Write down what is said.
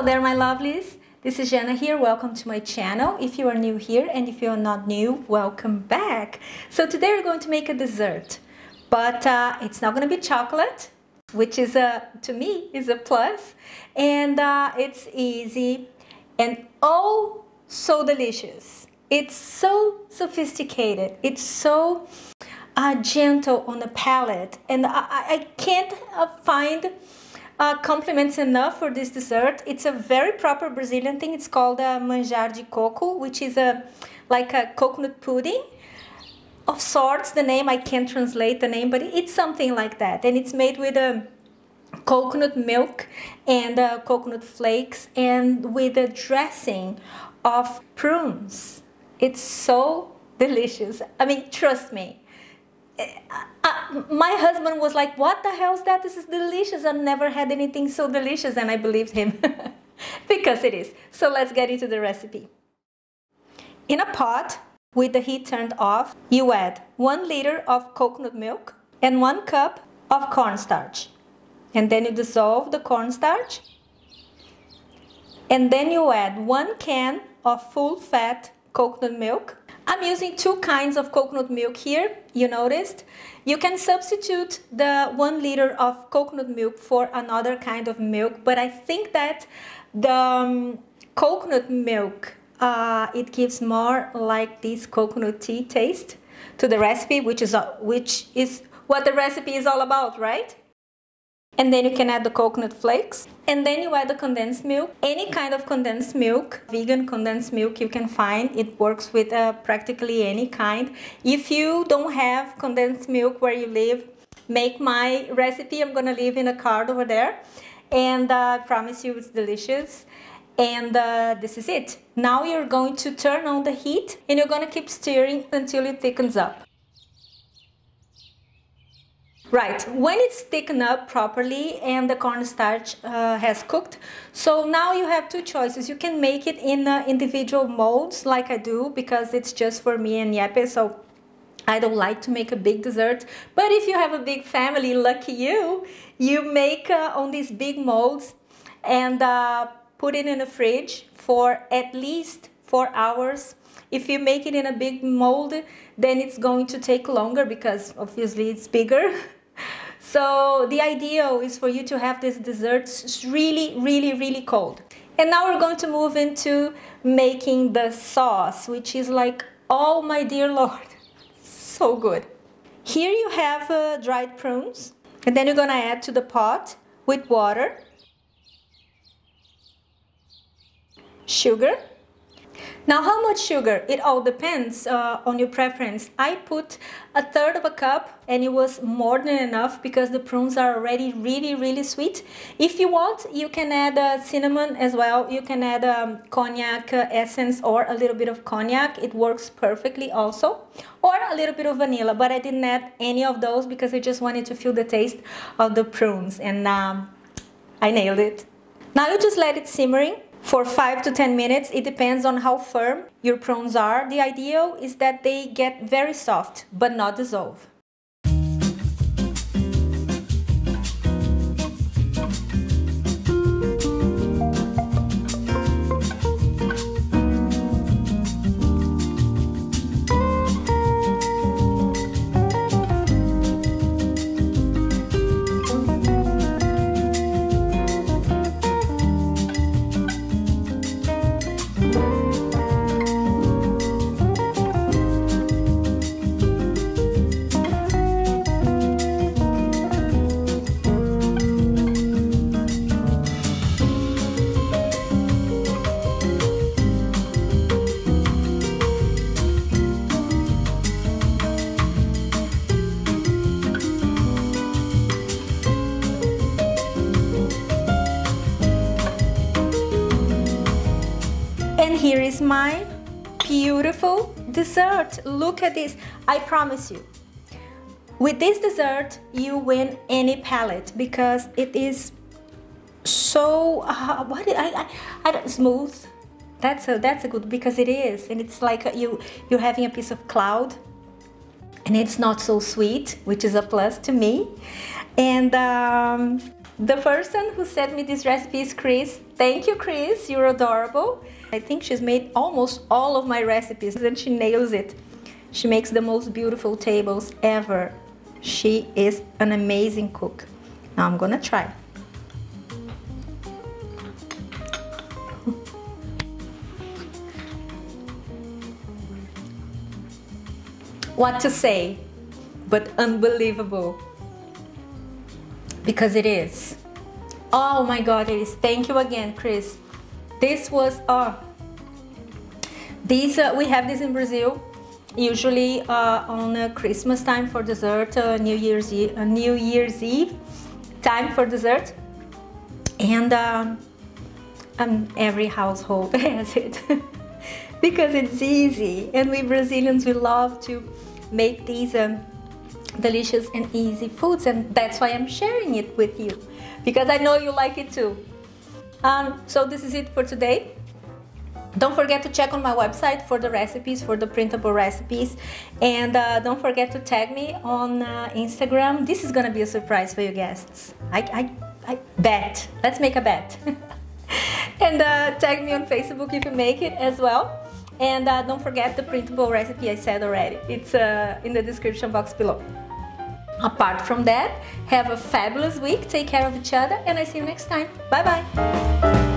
Hello there, my lovelies. This is Jana here. Welcome to my channel. If you are new here and if you are not new, welcome back. So today we're going to make a dessert, but it's not going to be chocolate, which is to me is a plus, and it's easy and oh so delicious. It's so sophisticated. It's so gentle on the palate, and I can't find compliments enough for this dessert. It's a very proper Brazilian thing. It's called manjar de coco, which is like a coconut pudding of sorts. The name, I can't translate the name, but it's something like that. And it's made with coconut milk and coconut flakes and with a dressing of prunes. It's so delicious. I mean, trust me. My husband was like, what the hell is that? This is delicious. I've never had anything so delicious, and I believed him because it is. So let's get into the recipe. In a pot with the heat turned off, you add 1 liter of coconut milk and 1 cup of cornstarch. And then you dissolve the cornstarch. And then you add 1 can of full fat coconut milk. I'm using 2 kinds of coconut milk here, you noticed. You can substitute the 1 liter of coconut milk for another kind of milk, but I think that the coconut milk, it gives more like this coconut tea taste to the recipe, which is what the recipe is all about, right? And then you can add the coconut flakes, and then you add the condensed milk. Any kind of condensed milk, vegan condensed milk you can find. It works with practically any kind. If you don't have condensed milk where you live, make my recipe. I'm gonna leave in a card over there, and I promise you it's delicious. And this is it. Now you're going to turn on the heat, and you're gonna keep stirring until it thickens up. Right, when it's thickened up properly and the cornstarch has cooked, so now you have 2 choices. You can make it in individual molds like I do, because it's just for me and Yepe, so I don't like to make a big dessert. But if you have a big family, lucky you, you make on these big molds and put it in the fridge for at least 4 hours. If you make it in a big mold, then it's going to take longer because obviously it's bigger. So the ideal is for you to have this dessert really cold. And now we're going to move into making the sauce, which is like, oh my dear Lord, so good. Here you have dried prunes, and then you're gonna add to the pot with water, sugar. Now, how much sugar? It all depends on your preference. I put 1/3 of a cup, and it was more than enough because the prunes are already really sweet. If you want, you can add cinnamon as well. You can add cognac essence or a little bit of cognac. It works perfectly also. Or a little bit of vanilla, but I didn't add any of those because I just wanted to feel the taste of the prunes, and I nailed it. Now you just let it simmering for 5 to 10 minutes. It depends on how firm your prunes are. The ideal is that they get very soft but not dissolve. And here is my beautiful dessert. Look at this. I promise you, with this dessert, you win any palate because it is so smooth. That's a good, because it is, and it's like you're having a piece of cloud, and it's not so sweet, which is a plus to me. And The person who sent me this recipe is Chris. Thank you, Chris, you're adorable. I think she's made almost all of my recipes and she nails it. She makes the most beautiful tables ever. She is an amazing cook. Now I'm gonna try. What to say, but unbelievable. Because it is. Oh my God, it is. Thank you again, Chris. This was, we have this in Brazil, usually on Christmas time for dessert, New Year's Eve time for dessert. And every household has it. Because it's easy. And we Brazilians, we love to make these delicious and easy foods, and that's why I'm sharing it with you, because I know you like it too. So this is it for today. Don't forget to check on my website for the recipes, for the printable recipes, and don't forget to tag me on Instagram. This is gonna be a surprise for you guests. I bet. Let's make a bet. And tag me on Facebook if you make it as well. And don't forget the printable recipe I said already. It's in the description box below. Apart from that, have a fabulous week, take care of each other, and I see you next time. Bye bye!